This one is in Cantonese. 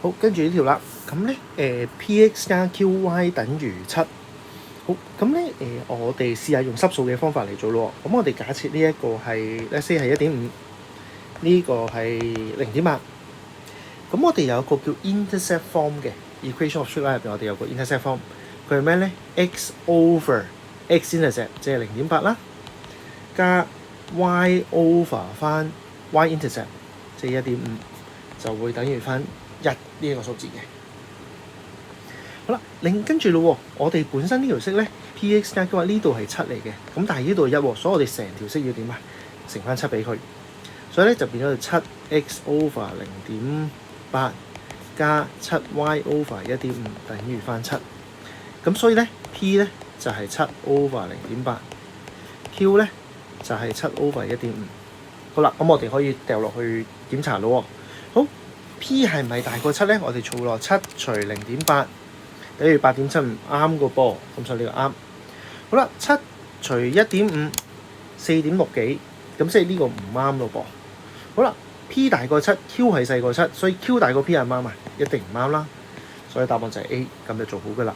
好，跟住呢條啦，咁咧px 加 qy 等於7。好，咁咧我哋試下用濕數嘅方法嚟做咯。咁我哋假設呢一個係 let's say 係1.5，呢個係0.8。咁我哋有個叫 intercept form 嘅 equation of straight line 入邊，我哋有個 intercept form， 佢係咩咧 ？x over x intercept 即係0.8啦，加 y over 翻 y intercept 即係1.5，就會等於翻1呢一個數字嘅。好啦，跟住咯，我哋本身呢條式咧 px 加 qy 呢度係7嚟嘅，咁但係呢度係1，所以我哋成條式要點啊？乘翻7俾佢，所以咧就變咗7x over 0.8加7y over 1.5等於翻7。咁所以咧 p 咧就係7 over 0.8，q 咧就係7 over 1.5。好啦，咁我哋可以掉落去檢查咯。好 ，p 係咪大過7咧？我哋儲落7除0.8。等於8.75啱個噃，咁所以呢個啱。好啦，7除1.5 4.6幾，咁即係呢個唔啱咯噃。好啦 ，P 大過7，Q 係細過7，所以 Q 大過 P 係啱啊，一定唔啱啦。所以答案就係 A，咁就做好噶啦。